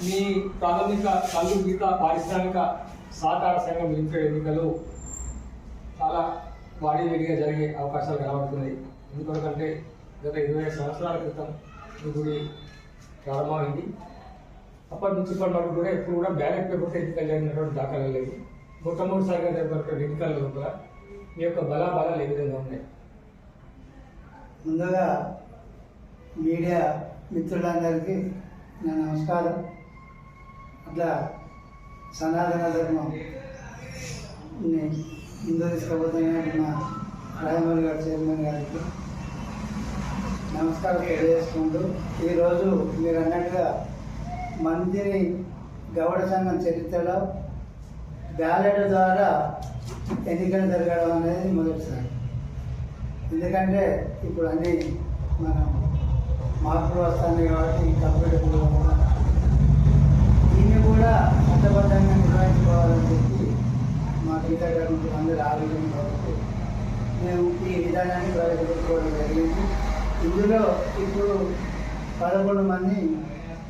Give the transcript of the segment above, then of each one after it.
మీ ప్రాథమిక కళ్ళు గీత పారిశ్రామిక సహకార సంఘం లిమిటెడ్ ఎన్నికలు చాలా వాడివేడిగా జరిగే అవకాశాలు కనబడుతున్నాయి. ఎందుకంటే గత 25 సంవత్సరాల క్రితం ఈ గుడి ప్రారంభమైంది. అప్పటి నుంచి ఇప్పటి వరకు కూడా ఎప్పుడు కూడా బ్యాలెట్ పేపర్తో ఎన్నికలు జరిగినటువంటి దాఖలు లేదు. మొట్టమొదటిసారిగా జరిగినటువంటి ఎన్నికల్లో కూడా మీ యొక్క బలాబలాలు ఏ విధంగా ఉన్నాయి? ముందుగా మీడియా మిత్రులందరికీ నా నమస్కారం. అట్లా సనాతన ధర్మం ముందు తీసుకుపోతున్న మా రాయమల్ గారు చైర్మన్ గారికి నమస్కారం తెలియజేసుకుంటూ, ఈరోజు మీరు అన్నట్టుగా మంత్రి గౌడ సంఘం చరిత్రలో బ్యాలెట్ ద్వారా ఎన్నికలు జరగడం అనేది మొదటిసారి. ఎందుకంటే ఇప్పుడు అన్నీ మనం మార్పులు వస్తాయి కాబట్టి కంప్యూటర్ దీన్ని కూడా చట్టబద్ధంగా నిర్వహించుకోవాలని చెప్పి మా గీతా గారు అందరూ ఆలోచన కాబట్టి మేము ఈ విధానాన్ని ప్రవేశపెట్టుకోవడం జరిగింది. ఇందులో ఇప్పుడు 11 మంది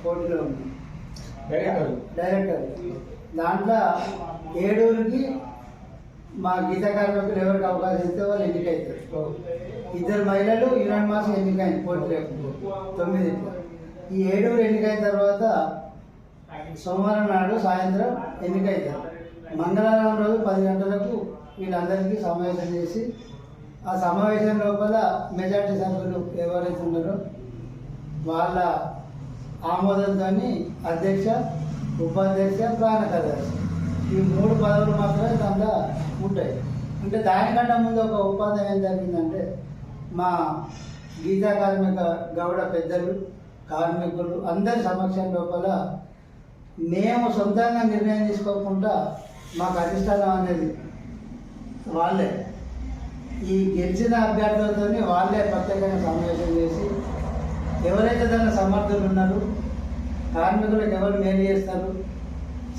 పోటీలో ఉన్నాం డైరెక్టర్. దాంట్లో 7కి మా గీత కార్మికులు ఎవరికి అవకాశం ఇస్తే వాళ్ళు ఎన్నికవుతారు. 2 మహిళలు యునానిమస్ ఎన్నికైంది పోటీ లేకుండా 9. ఈ 7 ఎన్నికైన తర్వాత సోమవారం నాడు సాయంత్రం ఎన్నికవుతారు. మంగళవారం రోజు 10 గంటలకు వీళ్ళందరికీ సమావేశం చేసి ఆ సమావేశం లోపల మెజార్టీ సభ్యులు ఎవరైతే ఉన్నారో వాళ్ళ ఆమోదంతో అధ్యక్ష, ఉపాధ్యక్ష, ప్రధాన కార్యదర్శి ఈ 3 పదవులు మాత్రమే దాంట్లో ఉంటాయి. అంటే దానికంటే ముందు ఒక ఒప్పందం ఏం జరిగిందంటే, మా గీతా కార్మిక గౌడ పెద్దలు, కార్మికులు అందరి సమక్షం లోపల మేము సొంతంగా నిర్ణయం తీసుకోకుండా మాకు అధిష్టానం అనేది వాళ్ళే ఈ గెలిచిన అభ్యర్థులతో వాళ్ళే ప్రత్యేకంగా సమావేశం చేసి ఎవరైతే దాన్ని సమర్థులు ఉన్నారో, కార్మికులకు ఎవరు మేలు చేస్తారు,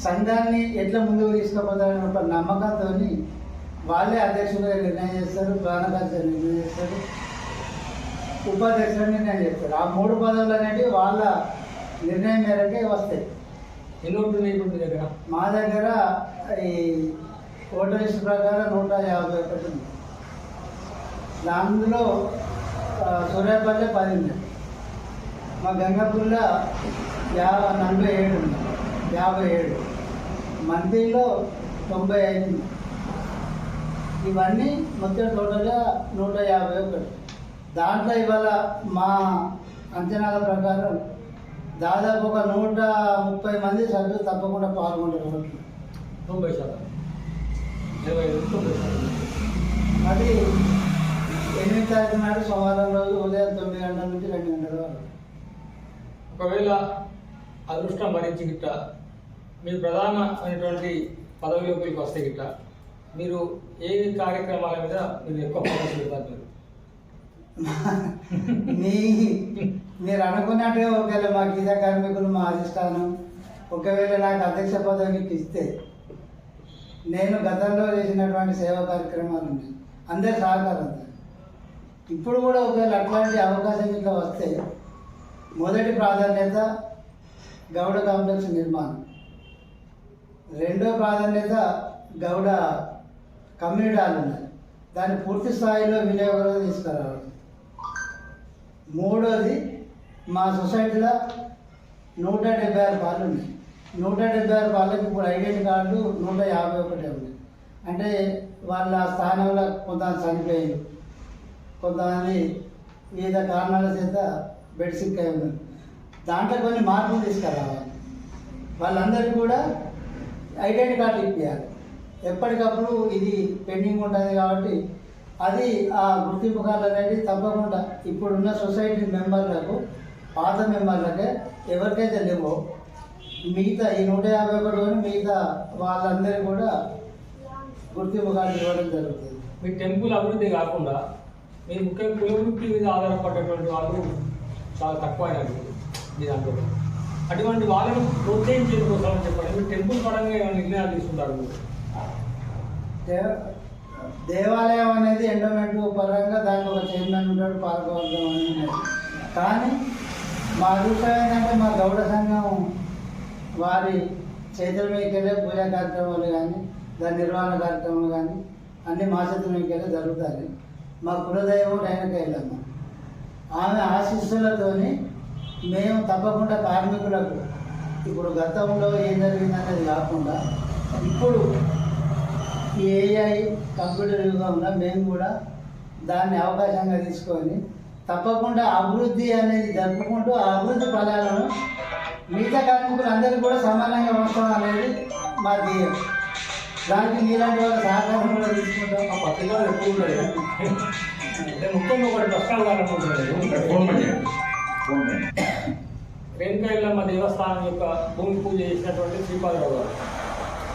సంఘాన్ని ఎట్లా ముందుకు తీసుకుపోతారని ఒక నమ్మకంతో వాళ్ళే అధ్యక్షులుగా నిర్ణయం చేస్తారు, ప్రాణకార్యాలు నిర్ణయం చేస్తారు, ఉపాధ్యక్షులు నిర్ణయం చేస్తారు. ఆ 3 పదవులు అనేవి వాళ్ళ నిర్ణయం మేరకే వస్తాయి. ఎన్ని ఓట్లు ఇప్పుడు దగ్గర? మా దగ్గర ఈ ఓటర్ లిస్ట్ ప్రకారం 151 ఉంది. దానిలో సూర్యాపల్లి 10 ఉంది. మా గంగాపూర్లో 47 ఉంది, 57. మంత్రిలో 95 ఉంది. ఇవన్నీ మొత్తం టోటల్గా 151. దాంట్లో ఇవాళ మా అంచనాల ప్రకారం దాదాపు ఒక 130 మంది సభ్యులు తప్పకుండా పాల్గొంటారు. 90%. అది 8వ తారీఖు నాడు సోమవారం రోజు ఉదయం 9 గంటల నుంచి 2 గంటల వరకు. ఒకవేళ అదృష్టం భరించి గిట్ట మీరు ప్రధానమైనటువంటి పదవిలోకి వస్తే గిట్ట మీరు ఏ కార్యక్రమాల మీద మీరు ఎక్కువ ఫోకస్ పెడతారు? మీరు అనుకున్నట్టుగా ఒకవేళ మా గీతా కార్మికులు మా అధిష్టానం ఒకవేళ నాకు అధ్యక్ష పదవికి ఇస్తే నేను గతంలో చేసినటువంటి సేవా కార్యక్రమాలు ఉన్నాయి, అందరి సహకారం. ఇప్పుడు కూడా ఒకవేళ అట్లాంటి అవకాశం ఇట్లా వస్తే మొదటి ప్రాధాన్యత గౌడ కాంప్లెక్స్ నిర్మాణం, 2వ ప్రాధాన్యత గౌడ కమ్యూనిటీ హాల్ ఉన్నాయి, దాన్ని పూర్తి స్థాయిలో వినియోగంలో తీసుకురావాలి. 3వది మా సొసైటీలో 176 పాలు ఉన్నాయి. 176 పాలకి ఇప్పుడు ఐడెంటి కార్డు 151 ఉంది. అంటే వాళ్ళ స్థానంలో కొంతమంది చనిపోయారు, కొంతమంది వివిధ కారణాల చేత బెడ్ సిక్ అయి ఉన్నారు. దాంట్లో కొన్ని మార్పులు తీసుకురావాలి. వాళ్ళందరికీ కూడా ఐడెంటి కార్డు ఇప్పించాలి. ఎప్పటికప్పుడు ఇది పెండింగ్ ఉంటుంది కాబట్టి అది ఆ గుర్తింపు కార్డు అనేది తప్పకుండా ఇప్పుడున్న సొసైటీ మెంబర్లకు, పాత మెంబర్లకే ఎవరికైతే లేవో మిగతా ఈ 151 మిగతా వాళ్ళందరూ కూడా గుర్తింపు కార్డు ఇవ్వడం జరుగుతుంది. మీ టెంపుల్ అభివృద్ధి కాకుండా మీ ముఖ్యంగా కులవృత్తి మీద ఆధారపడేటువంటి వాళ్ళు చాలా తక్కువ అయినది మీ దాంట్లో. అటువంటి వాళ్ళని ప్రోత్సహించేది కోసం చెప్పండి. మీరు టెంపుల్ పరంగా ఏమైనా నిర్ణయాలు తీసుకుంటారు? దేవాలయం అనేది ఎండోమెంట్ పరంగా దానికి ఒక చైర్మన్ ఉంటాడు, పాలకవర్గం అని. కానీ మా అభిప్రాయం ఏంటంటే మా గౌడ సంఘం వారి చేతుల మీదకెళ్ళే పూజా కార్యక్రమాలు కానీ దాని నిర్వహణ కార్యక్రమాలు కానీ అన్నీ మా చేతుల మీదకెళ్ళే జరుగుతాయి. మా కులదైవం రేణుక ఎల్లమ్మ, ఆమె ఆశీస్సులతోని మేము తప్పకుండా కార్మికులకు ఇప్పుడు గతంలో ఏం జరిగిందనేది కాకుండా ఇప్పుడు ఈ ఏఐ కంప్యూటర్ యుగంలో మేము కూడా దాన్ని అవకాశంగా తీసుకొని తప్పకుండా అభివృద్ధి అనేది జరుపుకుంటూ ఆ అభివృద్ధి ఫలాలను మిగతా కార్మికులు అందరికీ కూడా సమానంగా వస్తాం అనేది మా ధ్యేయం. దానికి మీలాంటి వాళ్ళ సహకారం కూడా తీసుకుంటాం. ఆ పత్రికలో ఎప్పుడు ఉంటుంది అంటే ముఖ్యంగా ఒకటి ప్రశ్నలు కావాలనుకుంటున్నాను. రేణుక ఎల్లమ్మ దేవస్థానం యొక్క భూమి పూజ చేసినటువంటి శ్రీపాదరావు గారు,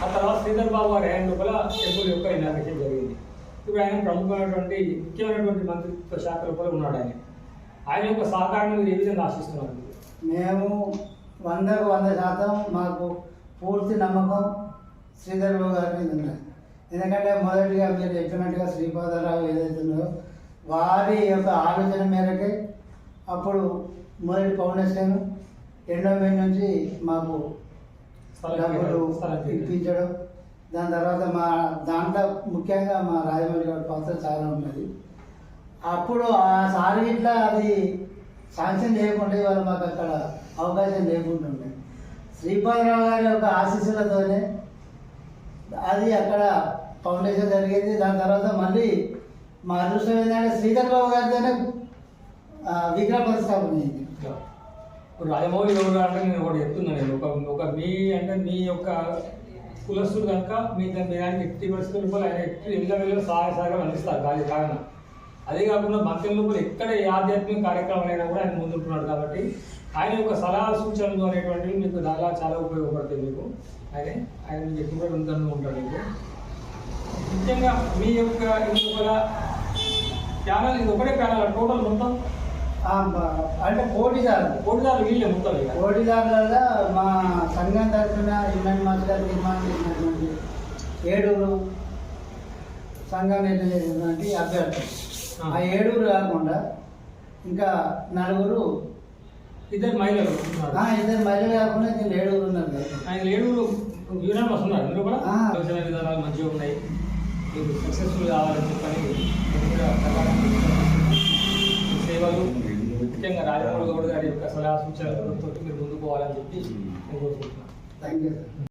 ఆ తర్వాత శ్రీధర్ బాబు గారు ఆయన లోపల టెంపుల్ యొక్క ఇనాగ్రేషన్ జరిగింది. ఇప్పుడు ఆయన ప్రముఖమైనటువంటి ముఖ్యమైనటువంటి మంత్రిత్వ శాఖ లోపల ఉన్నాడు. ఆయన యొక్క సహకారాన్ని మీరు ఏ విధంగా ఆశిస్తున్నారు? మేము 100% మాకు పూర్తి నమ్మకం శ్రీధర్ బాబు గారి మీద ఉన్నాయి. ఎందుకంటే మొదటిగా మీరు చెప్పినట్టుగా శ్రీపాదరావు ఏదైతుందో వారి యొక్క ఆలోచన మేరకే అప్పుడు మొదటి ఫౌండేషన్ ఎండోమెంట్ నుంచి మాకు డబ్బులు ఇప్పించడం, దాని తర్వాత మా దాంట్లో ముఖ్యంగా మా రాజమౌళి గారి పాత్ర చాలా ఉన్నది. అప్పుడు ఆ సారి ఇట్లా అది శాంక్షన్ చేయకుండా ఇవాళ మాకు అక్కడ అవకాశం లేకుంటుండే. శ్రీపాదరావు గారి యొక్క ఆశీస్సులతోనే అది అక్కడ ఫౌండేషన్ జరిగేది. దాని తర్వాత మళ్ళీ మా అదృష్టం ఏంటంటే శ్రీధర్ బాబు గారితోనే విగ్రహ ప్రతిష్టాపన అయింది. ఇప్పుడు రాజమౌళి గౌడ్ గారు అంటే నేను ఒకటి చెప్తున్నాను. ఒక మీ అంటే మీ యొక్క కులస్తులు కనుక మీ దానికి ఎట్టి పరిస్థితులు ఆయన ఎట్టి ఎల్ల వెళ్ళి సహాయ సహకారం అందిస్తారు దాని కారణం. అదే కాకుండా భక్తుల లోపల ఎక్కడ ఏ ఆధ్యాత్మిక కార్యక్రమాలైనా కూడా ఆయన ముందుంటున్నాడు. కాబట్టి ఆయన యొక్క సలహా సూచనలు అనేటువంటివి మీకు చాలా ఉపయోగపడతాయి. మీకు ఆయన మీకు ఎక్కువ ఉందని ఉంటాడు. మీకు ముఖ్యంగా మీ యొక్క ఇంకొక ప్యానల్ ఇది ఒకటే ప్యానల్ టోటల్ మొత్తం అంటే పోటీదారులు వీళ్ళే మొత్తం. పోటీదారులలో మా సంఘం తరఫున యూనియన్ మాస్టర్ నిర్మాణం చేసినటువంటి 7 సంఘం చేసినటువంటి అభ్యర్థులు, ఆ 7 కాకుండా ఇంకా 4 ఇద్దరు మహిళలు కాకుండా ఇంకా 7 ఉన్నారు. ఆయన 7 యూనియన్ వస్తున్నారు. మీరు కూడా ఆలోచన విధానాలు మంచిగా ఉన్నాయి. మీరు సక్సెస్ఫుల్ కావాలని చెప్పని సేవలు ముఖ్యంగా రాజమౌళి గౌడ్ గారి యొక్క సలహా సూచనలతో మీరు ముందుకు పోవాలని చెప్పి నేను కోరుకుంటున్నాను. Thank you sir.